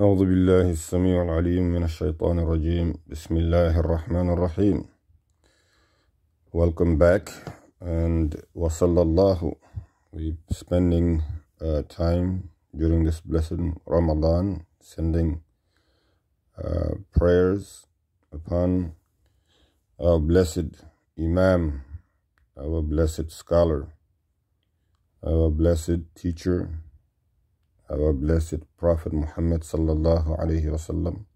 أعوذ بالله السميع العليم من الشيطان الرجيم بسم الله الرحمن الرحيم. Welcome back, and wasallallahu. We're spending time during this blessed Ramadan sending prayers upon our blessed Imam, our blessed scholar, our blessed teacher, our blessed Prophet Muhammad sallallahu alayhi wasallam,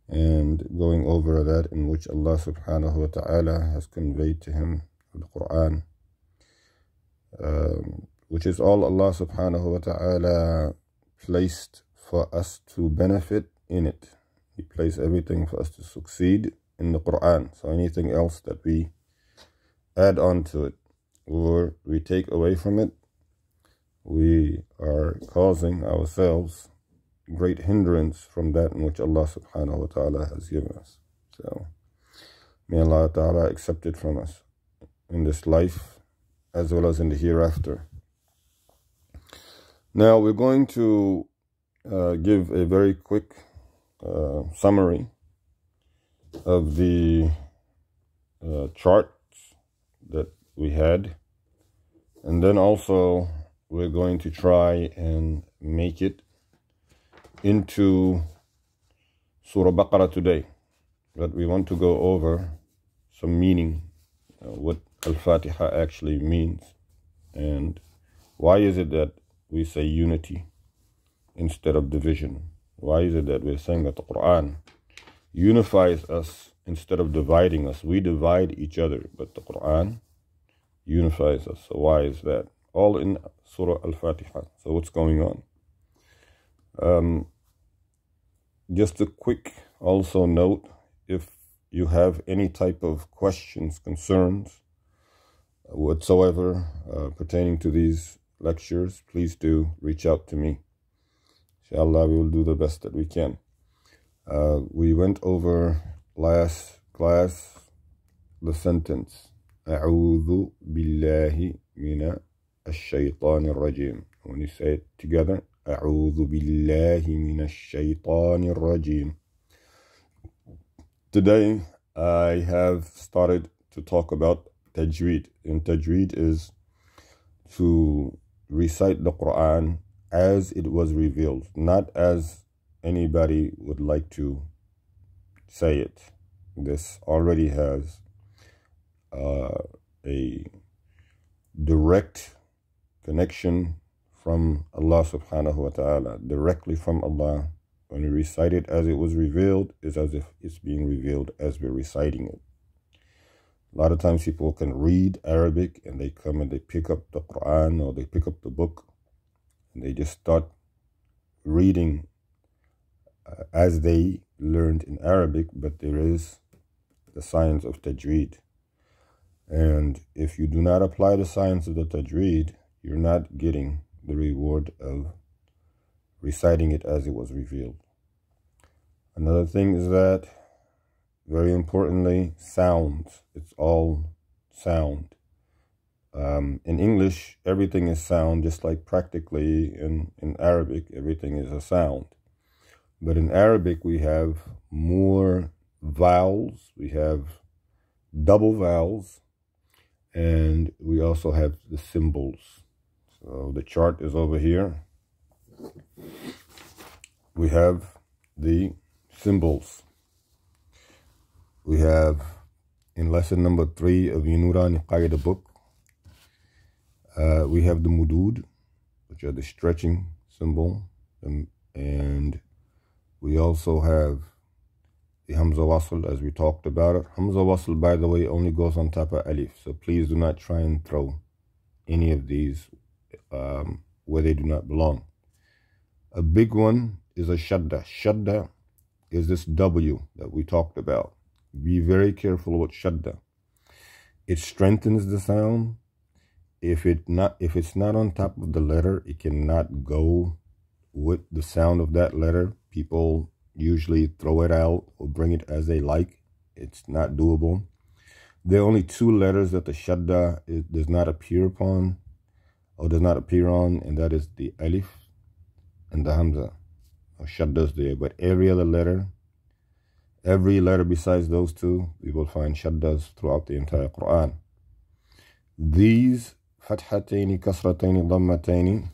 and going over that in which Allah subhanahu wa ta'ala has conveyed to him the Quran, which is all Allah subhanahu wa ta'ala placed for us to benefit in it. He placed everything for us to succeed in the Quran. So anything else that we add on to it or we take away from it, we are causing ourselves great hindrance from that in which Allah subhanahu wa ta'ala has given us. So may Allah ta'ala accept it from us in this life as well as in the hereafter. Now we're going to give a very quick summary of the charts that we had, and then also we're going to try and make it into Surah Baqarah today. But we want to go over some meaning, what Al-Fatiha actually means, and why is it that we say unity instead of division? Why is it that we're saying that the Quran unifies us instead of dividing us? We divide each other, but the Quran unifies us. So why is that? All in Surah Al-Fatiha. So what's going on? Just a quick also note, if you have any type of questions, concerns, whatsoever pertaining to these lectures, please do reach out to me. Inshallah, we will do the best that we can. We went over last class the sentence أعوذ بالله من الشيطان الرجيم. When you say it together, أعوذ بالله من الشيطان الرجيم. Today I have started to talk about Tajweed, and Tajweed is to recite the Quran as it was revealed, not as anybody would like to say it. This already has a direct connection from Allah subhanahu wa ta'ala, directly from Allah. When we recite it as it was revealed, it's as if it's being revealed as we're reciting it. A lot of times people can read Arabic and they come and they pick up the Quran or they pick up the book and they just start reading as they learned in Arabic, but there is the science of Tajweed. And if you do not apply the science of the Tajweed, you're not getting the reward of reciting it as it was revealed. Another thing is that, very importantly, sounds. It's all sound. In English, everything is sound, just like practically in Arabic, everything is a sound. But in Arabic, we have more vowels, we have double vowels, and we also have the symbols. So the chart is over here. We have the symbols. We have in lesson number 3 of Nurani Qaida book, we have the mudud, which are the stretching symbol, and we also have the Hamza Wasl, as we talked about it. Hamza Wasl, by the way, only goes on top of Alif, so please do not try and throw any of these where they do not belong. A big one is a shadda. Shadda is this W that we talked about. Be very careful with shadda. It strengthens the sound. If it's not on top of the letter, it cannot go with the sound of that letter. People usually throw it out or bring it as they like. It's not doable. There are only 2 letters that the shadda does not appear upon, or does not appear on, and that is the alif and the hamza. shaddas there, but every letter besides those two, we will find shaddas throughout the entire Quran. These fathataini, kasrataini, dhammataini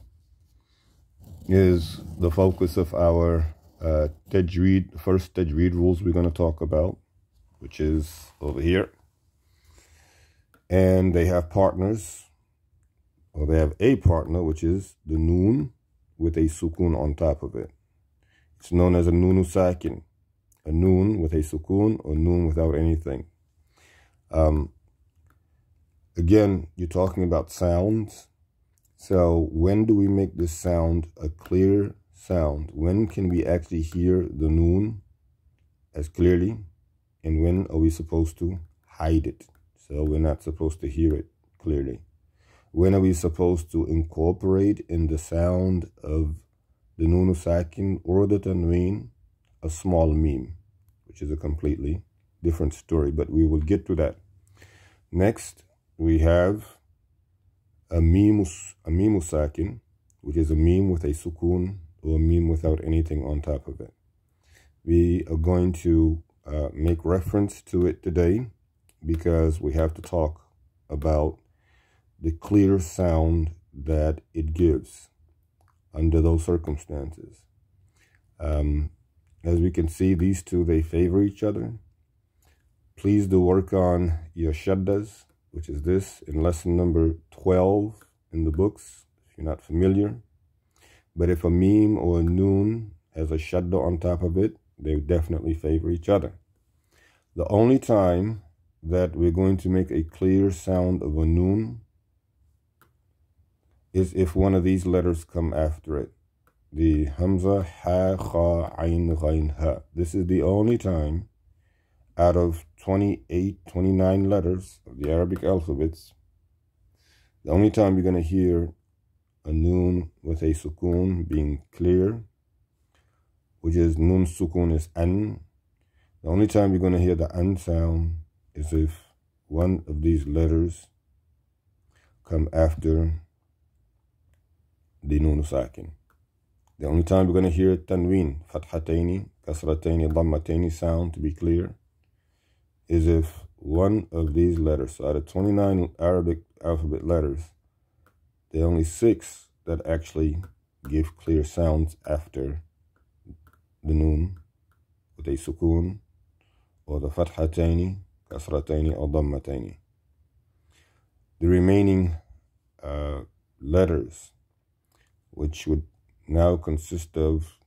is the focus of our tajweed, first tajweed rules we're going to talk about, which is over here. And they have partners, or they have a partner, which is the noon with a sukun on top of it. It's known as a nunu sakin, a noon with a sukun or noon without anything. Again, you're talking about sounds. So when do we make this sound a clear sound? When can we actually hear the noon as clearly? And when are we supposed to hide it? So we're not supposed to hear it clearly. When are we supposed to incorporate in the sound of the nunu sakin or the tanween a small meme, which is a completely different story, but we will get to that. Next, we have a meme sakin, which is a meme with a sukun or a meme without anything on top of it. We are going to make reference to it today because we have to talk about the clear sound that it gives under those circumstances. As we can see, these two, they favor each other. Please do work on your shaddas, which is this, in lesson number 12 in the books, if you're not familiar. But if a meme or a noon has a shadda on top of it, they definitely favor each other. The only time that we're going to make a clear sound of a noon is if one of these letters come after it. The hamza, ha, kha, ayn, ghayn, ha. This is the only time out of 29 letters of the Arabic alphabets, the only time you're going to hear a noon with a sukun being clear, which is noon sukun is an. The only time you're going to hear the an sound is if one of these letters come after the noon sakin. The only time we're going to hear tanween, fathataini, kasrataini, dhammataini sound to be clear is if one of these letters, so out of 29 Arabic alphabet letters, there are only 6 that actually give clear sounds after the noon with a sukun, or the fathataini, kasrataini, or dhammataini. The remaining letters, which would now consist of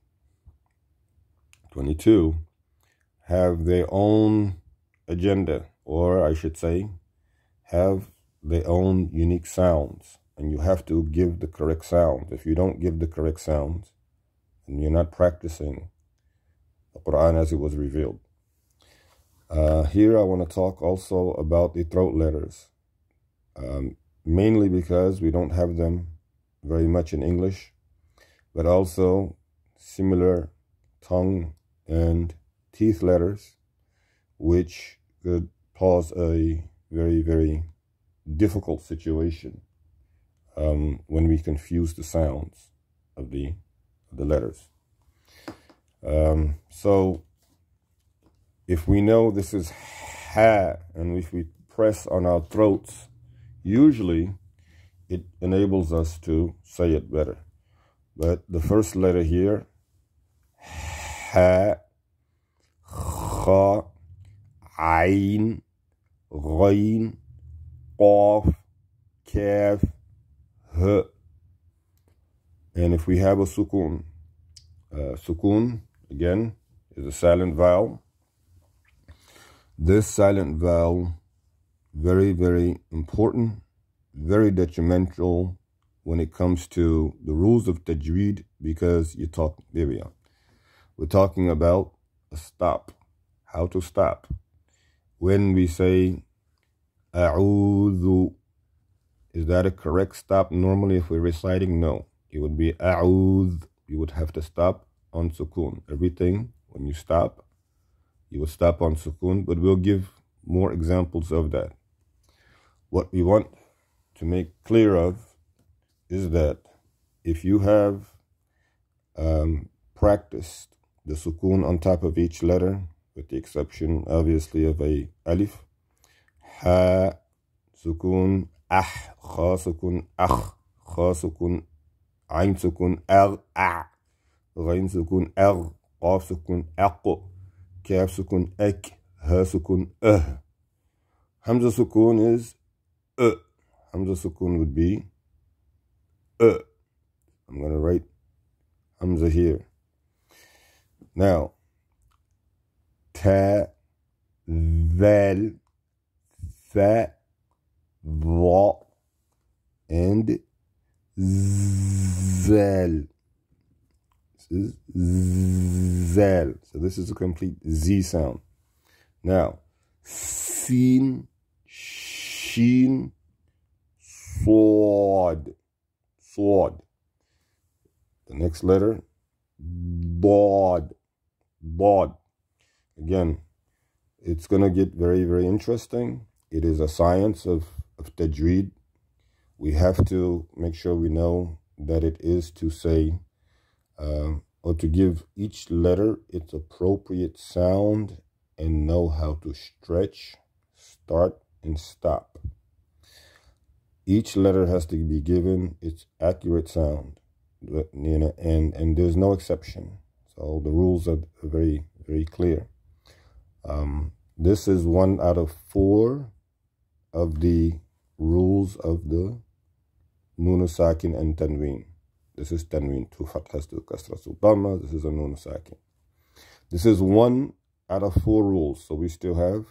22, have their own agenda, or I should say, have their own unique sounds, and you have to give the correct sounds. If you don't give the correct sounds, then you're not practicing the Quran as it was revealed. Here I want to talk also about the throat letters, mainly because we don't have them very much in English, but also similar tongue and teeth letters, which could cause a very, very difficult situation when we confuse the sounds of the letters. So if we know this is ha, and if we press on our throats, usually it enables us to say it better. But the first letter here, ha, kha, ayn, ghayn, qaf, kaf, ha. And if we have a sukun, sukun, again, is a silent vowel. This silent vowel, very, very important, very detrimental when it comes to the rules of tajweed, because there we are. We're talking about a stop, how to stop. When we say a'udhu, is that a correct stop? Normally, if we're reciting, no. It would be a'udh. You would have to stop on sukun. Everything, when you stop, you will stop on sukun, but we'll give more examples of that. What we want to make clear of is that if you have practiced the sukoon on top of each letter, with the exception, obviously, of a alif. Ha, sukoon, kha sukoon, kha sukoon, ayn sukoon, a, ghayn sukoon, qaf sukoon, kaf sukoon, ha sukoon, Hamza sukoon is Hamza sukoon would be I'm going to write Hamza here. Now, ta, val, fa, dha, and zal. This is zal. So this is a complete Z sound. Now, sin, shin, swad. The next letter, bod. Again, it's going to get very, very interesting. It is a science of Tajweed. We have to make sure we know that it is to say, or to give each letter its appropriate sound and know how to stretch, start, and stop. Each letter has to be given its accurate sound, and there's no exception. So the rules are very, very clear. This is 1 out of 4 of the rules of the Nun Sakin and Tanween. This is Tanween, 2 fathas, 2 kasras, 2 dhamma. This is a Nun Sakin. This is 1 out of 4 rules. So we still have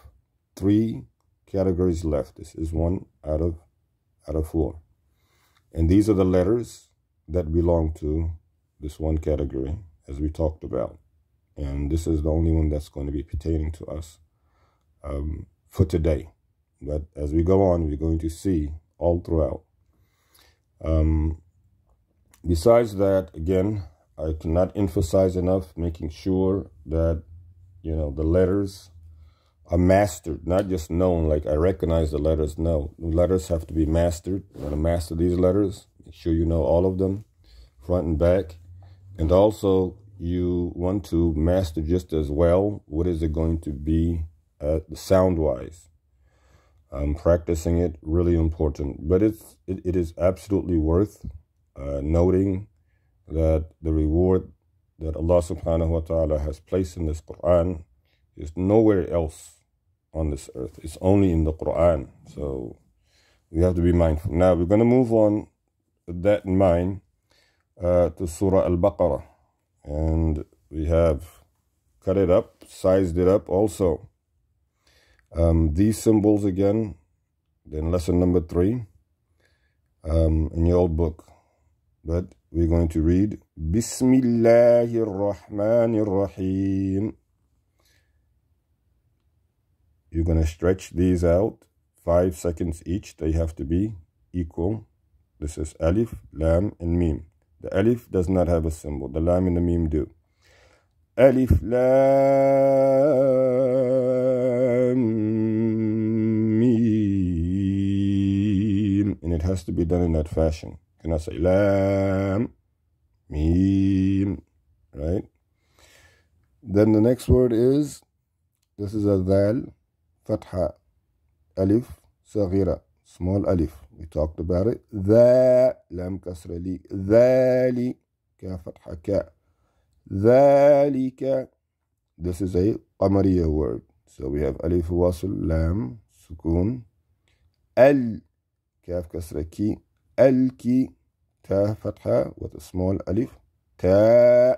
3 categories left. This is 1 out of 4. And these are the letters that belong to this one category, as we talked about. And this is the only one that's going to be pertaining to us for today. But as we go on, we're going to see all throughout. Besides that, again, I cannot emphasize enough making sure that, the letters are mastered, not just known, like I recognize the letters. No, the letters have to be mastered. You want to master these letters, make sure you know all of them, front and back. And also, you want to master just as well, what is it going to be sound-wise. Practicing it, really important. But it is absolutely worth noting that the reward that Allah subhanahu wa ta'ala has placed in this Quran is nowhere else on this earth. It's only in the Quran. So we have to be mindful. Now we're going to move on with that in mind to Surah Al-Baqarah. And we have cut it up, sized it up also. These symbols again, then lesson number 3 in your old book. But we're going to read Bismillahir Rahmanir Rahim. You're going to stretch these out 5 seconds each. They have to be equal. This is Alif, Lam, and Mim. The Alif does not have a symbol. The Lam and the Mim do. Alif, Lam, Mim. And it has to be done in that fashion. Can I say Lam, Mim, right? Then the next word is, this is a Dhal, Fatha, Alif, Saghira, small Alif. We talked about it. Dha, Lam Kasra Li, Dhali, Ka Fatha Ka, Dhalika. This is a Qamariya word. So we have Alif Wasl, Lam, Sukun, Al, Kaf Kasra Ki, Al-Ki, Ta Fatha with a small Alif, Ta,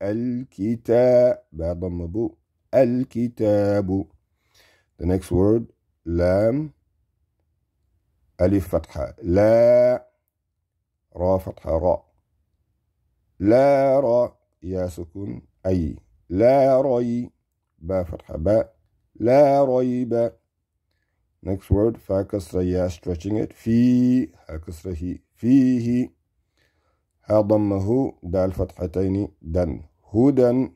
Al-Kita, Ba Dhamma Bu, Al-Kitabu. The next word, Lam, Alif Fatha, La, Ra Fatha Ra, La Ra, Ya Sukun, Ay, La Ray, Ba Fatha Ba, La Rayba. Next word, Fa Kasra Ya, stretching it, Fi, Ha Kasra Hi, Fihi, Ha Dhammahu, Dal Fathataini, Dan, Hudan.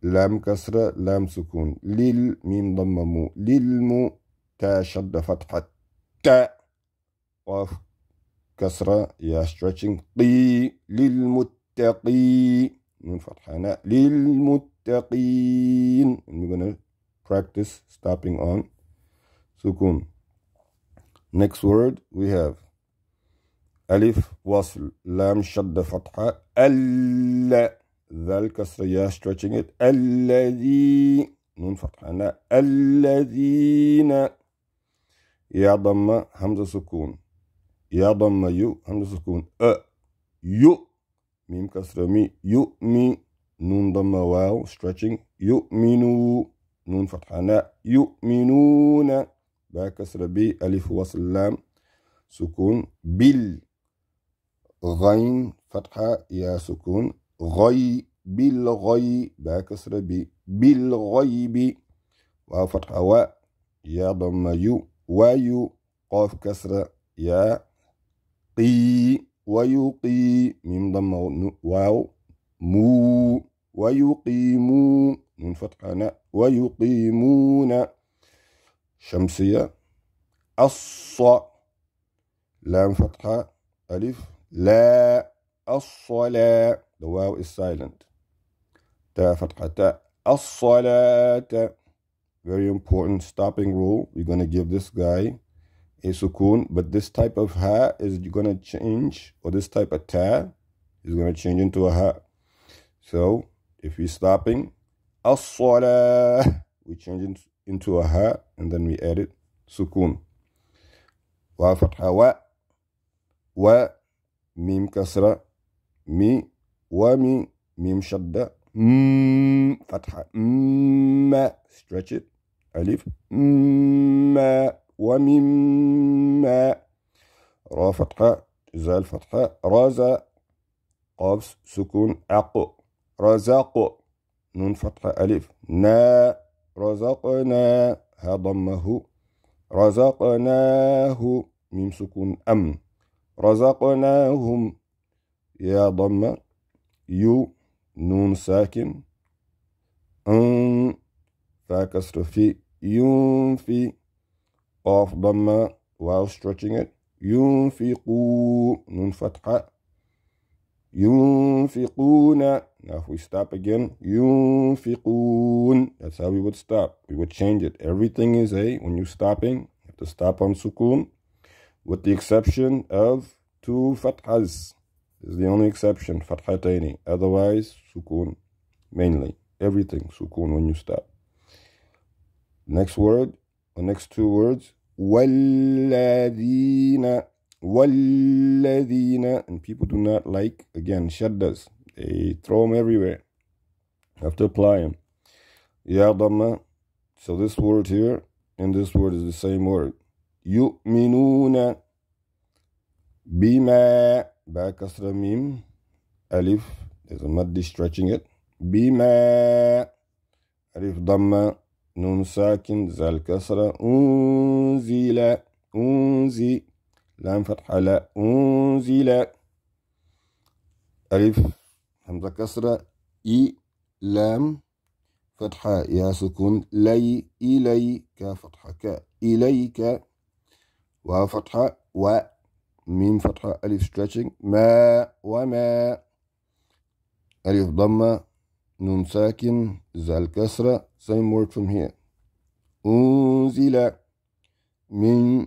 Lam Kasra, Lam Sukun, Lil, Mim Dhammamu, Lilmu, Ta Shadda Fathat, Ta, Qaf Kasra, Ya stretching, Qi, Lilmuttaqin. للمتقين نون فتحة للمتقين. And we're going to practice stopping on sukun. Next word we have alif wasl lam shadda fatha alla ذال كسر يا stretching it الذي نون فتحة الذين يا ضمة همزة سكون يا ضمة يو همزة سكون يو ميم كسر مي يؤمي نون ضمة واو stretching يؤمنوا نون فتحة يؤمنون با كسر بي ألف وصل لام سكون بال غين فتحة يا سكون غي بالغي با كسر بي بالغيب واو فتحة و يا ضمة يو ويو قاف كسر يا قي ويقي ميم ضمة واو مو ويقيموا نون فتحة ويقيمون شمسية لام فتحة ألف لا الصلاة the wow is silent تا فتحة تا الصلاة. Very important stopping rule. We're going to give this guy a sukun, but this type of ha is going to change, or this type of ta is going to change into a ha. So if we're stopping as-salah, we change it into a ha, and then we add it sukun. Wa fatha wa mim kasra mi wa mi mim shadda fatha ma stretch it alif ma wa mim ma ra fatha zal fatha raza qaf sukun aq razaq nun fatha alif na razaqna ha dammahu razaqnahu mim sukun am razaqnahum يا ضمة يو نون ساكن فا كسر في ينفي قاف ضمة واو stretching it ينفقوا نون فتحة ينفقون. Now if we stop again ينفقون, that's how we would stop. We would change it. Everything is when you're stopping, you have to stop on sukun, with the exception of two fathas. This is the only exception, fathataini. Otherwise, sukun mainly. Everything sukun when you stop. Next word, or next two words, وَالَّذِينَ وَالَّذِينَ. And people do not like, again, shaddas. They throw them everywhere. You have to apply them. Ya dhamma. So this word here and this word is the same word. يُؤْمِنُونَ بِمَا ba kasra mim alif, there's a maddi stretching it bima alif dhamma nun sakin zal kasra unzila unzi lam fatha la unzila alif hamza kasra i lam fatha ya sukun lay ilay ka fatha ka ilayka wa fatha wa ميم فتحة ألف stretching ما وما ألف ضمة نون ساكن زال كسرة same word from here أنزل من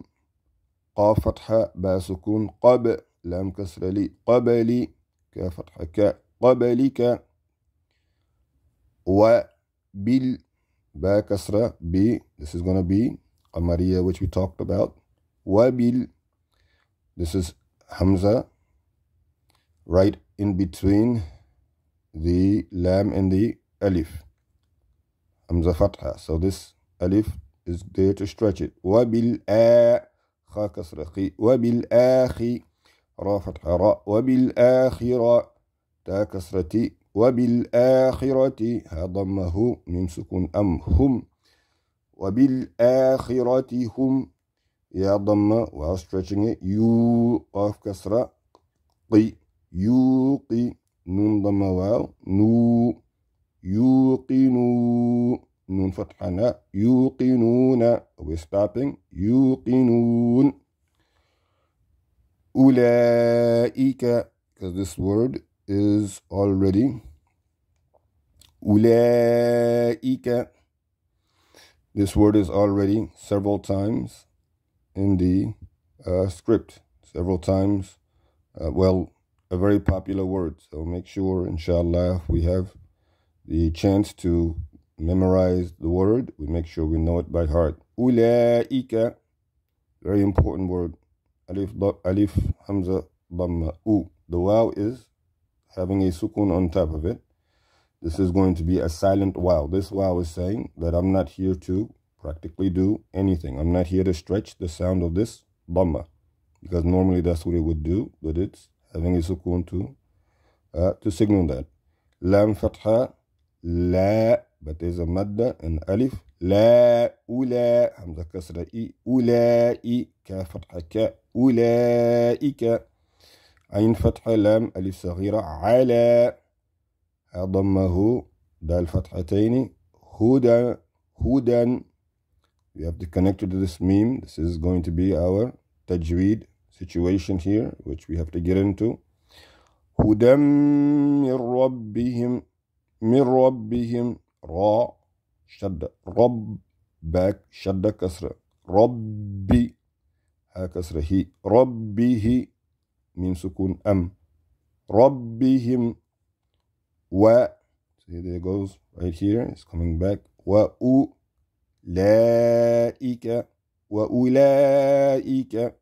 قاف فتحة با سكون قب لام كسرة لي قبلي كفتحة ك قبلك وبال با كسرة ب this is gonna be قمرية which we talked about وبال. This is Hamza right in between the lam and the alif. Hamza fatha. So this alif is there to stretch it. وَبِالْآ خا كسر خي وَبِالْآخِ را فتحة را وَبِالْآخِرَةِ تا كسرتي وَبِالْآخِرَةِ ها ضمه من سكون أم هم وَبِالْآخِرَةِ هم يا ضمة while stretching it يو قاف كسرة قي يوقي نون ضمة واو نو يوقنوا نون فتحة يوقنون we're stopping يوقنون أولئك because this word is already ulaika. This word is already several times in the script. Several times. A very popular word. So make sure, inshallah, we have the chance to memorize the word. We make sure we know it by heart. Ulaika. Very important word. Alif, hamza, dhamma, u. The waw is having a sukun on top of it. This is going to be a silent waw. This waw is saying that I'm not here to practically do anything. I'm not here to stretch the sound of this dhamma, because normally that's what it would do, but it's having a sukun to signal that. Lam fatha, la, but there's a madda and alif. La, ula, hamza kasra i, ulai, ka fatha ka, ulaika. Ayn fatha lam, alif saghira, ala. ضمه دال فتحتين هدى هدى. We have to connect it to this meme. This is going to be our tajweed situation here, which we have to get into. هدى من ربهم را شد رب back شد كسرة ربي ها كسرة هي ربه من سكون ربهم wa, see there it goes right here, it's coming back. Wa ulaika, wa ulaika.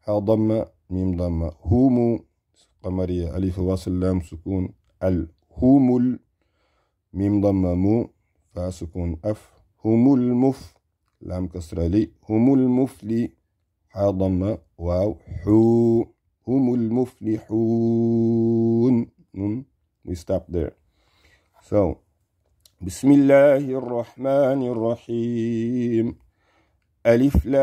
Ha dhamma, mim dhamma. Humu, qamariya, alif wasl lam sukun al. Humul, mim dhamma mu, fa sukun af. Humul muf, lam kasra li. Humul mufli, ha dhamma, waw, hu. Humul muflihun. We stop there. So, Bismillahir Rahmanir Rahim. Alif Lam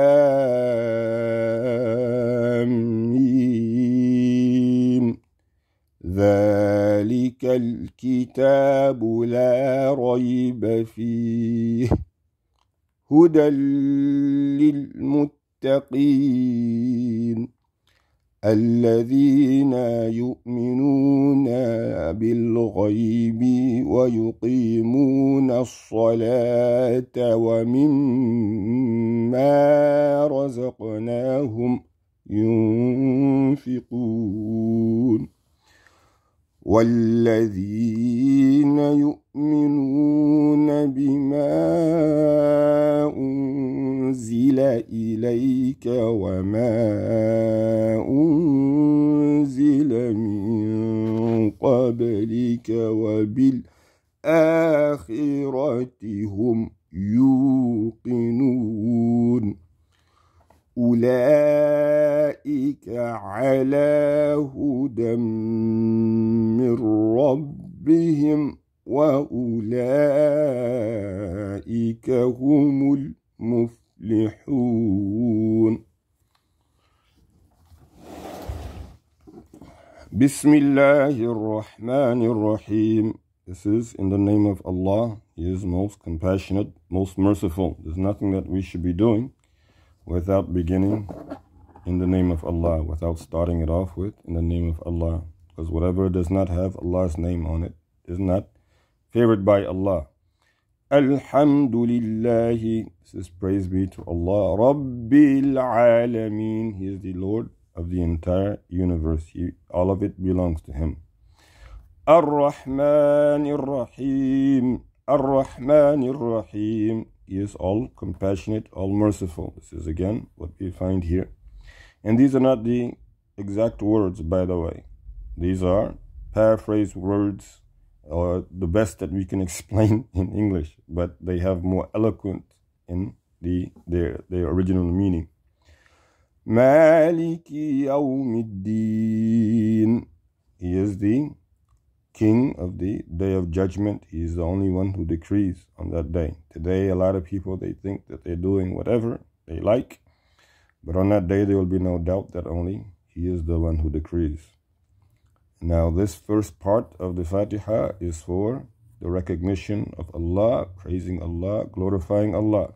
Mim. ذلك الكتاب لا ريب فيه هدى للمتقين الذين يؤمنون بالغيب ويقيمون الصلاة ومما رزقناهم ينفقون والذين يؤمنون بما أنزل إليك وما أنزل من قبلك وبالآخرة هم يوقنون أولئك على هدى من ربهم وأولئك هم المفلحون. بسم الله الرحمن الرحيم. This is in the name of Allah. He is most compassionate, most merciful. There's nothing that we should be doing without beginning in the name of Allah, without starting it off with in the name of Allah, because whatever does not have Allah's name on it is not favored by Allah. Alhamdulillah, this is praise be to Allah, Rabbil Alameen. He is the Lord of the entire universe. All of it belongs to Him. Ar-Rahman Ar-Rahim, Ar-Rahman Ar-Rahim. He is all compassionate, all merciful. This is again what we find here. And these are not the exact words, by the way. These are paraphrased words, or the best that we can explain in English, but they have more eloquent in their original meaning. Maliki Yawmiddin. He is the King of the Day of Judgment. He is the only one who decrees on that day. Today, a lot of people, they think that they're doing whatever they like, but on that day, there will be no doubt that only He is the one who decrees. Now, this first part of the Fatiha is for the recognition of Allah, praising Allah, glorifying Allah.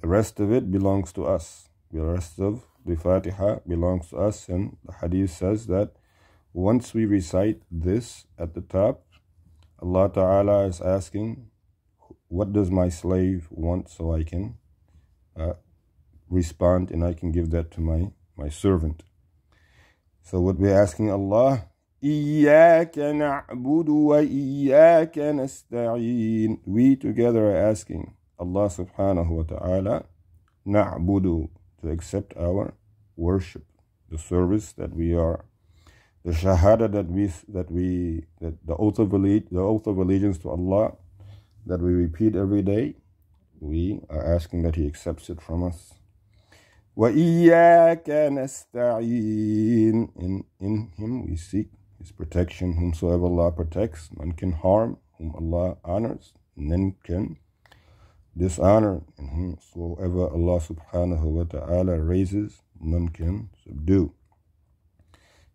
The rest of it belongs to us. The rest of the Fatiha belongs to us, and the Hadith says that Once we recite this at the top, Allah Ta'ala is asking, what does my slave want, so I can respond and I can give that to my servant. So what we're asking Allah, إِيَّاكَ نَعْبُدُ وَإِيَّاكَ نَسْتَعِينُ. We together are asking Allah subhanahu wa ta'ala, نَعْبُدُ, to accept our worship, the service that we are, the shahada that the oath of allegiance to Allah that we repeat every day. We are asking that He accepts it from us. وَإِيَّاكَ نَسْتَعِينُ. In Him we seek His protection. Whomsoever Allah protects, none can harm. Whom Allah honors, none can dishonor. And whomsoever Allah subhanahu wa ta'ala raises, none can subdue.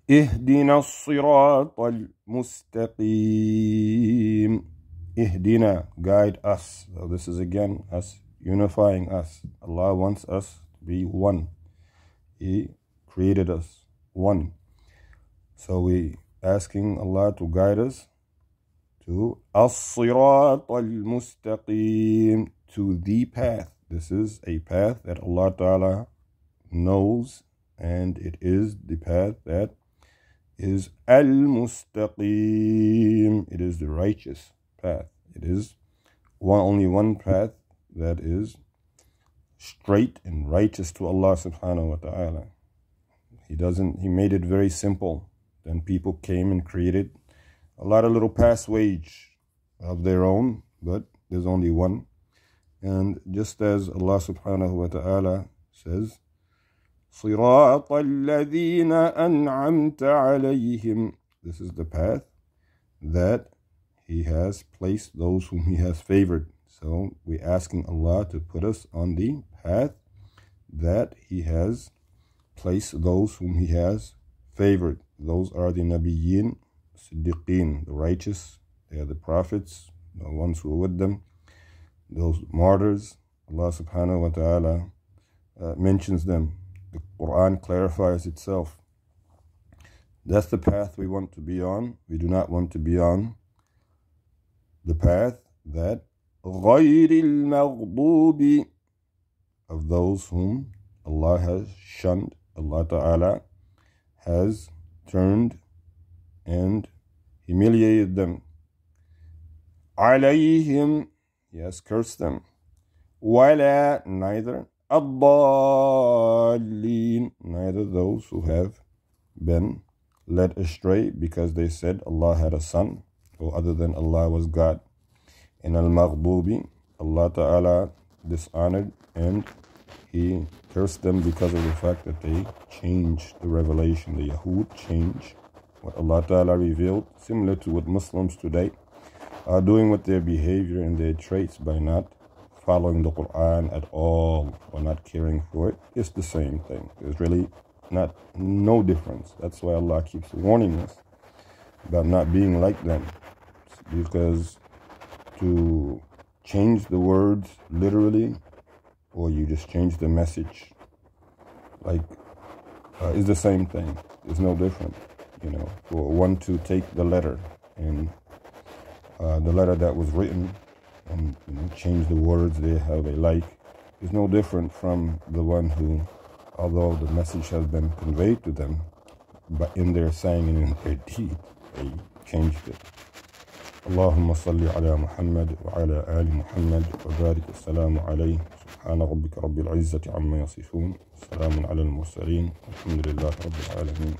اهدنا الصراط المستقيم. Ihdina, guide us. So this is again us unifying us. Allah wants us to be one. He created us one. So we asking Allah to guide us to as-sirat al-mustaqim, to the path. This is a path that Allah Ta'ala knows, and it is the path that is al-mustaqim. It is the righteous path. It is only one path that is straight and righteous to Allah subhanahu wa ta'ala. He made it very simple. Then people came and created a lot of little pathways of their own, but there's only one. And just as Allah subhanahu wa ta'ala says, صِرَاطَ الَّذِينَ أَنْعَمْتَ عَلَيْهِمْ. This is the path that He has placed those whom He has favored. So we're asking Allah to put us on the path that He has placed those whom He has favored. Those are the Nabiyyin, Siddiqeen, the righteous. They are the prophets, the ones who are with them. Those martyrs, Allah subhanahu wa ta'ala mentions them. The Quran clarifies itself. That's the path we want to be on. We do not want to be on the path that غَيْرِ الْمَغْضُوبِ, of those whom Allah has shunned, Allah Ta'ala has turned and humiliated them. عَلَيْهِمْ, He has cursed them. وَلَا, neither. الضَّالِّينَ, neither those who have been led astray because they said Allah had a son, or other than Allah was God. In al-Maghdubi, Allah Ta'ala dishonored and He cursed them because of the fact that they changed the revelation. The Yahud changed what Allah Ta'ala revealed, similar to what Muslims today are doing with their behavior and their traits by not following the Quran at all or not caring for it. It's the same thing. There's really no difference. That's why Allah keeps warning us about not being like them, because to change the words literally, or you just change the message, is the same thing. It's no different, for one to take the letter and the letter that was written and change the words how they like, is no different from the one who, although the message has been conveyed to them, but in their saying and in their deed, they changed it. اللهم صل على محمد وعلى آل محمد وبارك السلام عليه. سبحان ربك رب العزة عما يصفون. سلام على المرسلين. الحمد لله رب العالمين.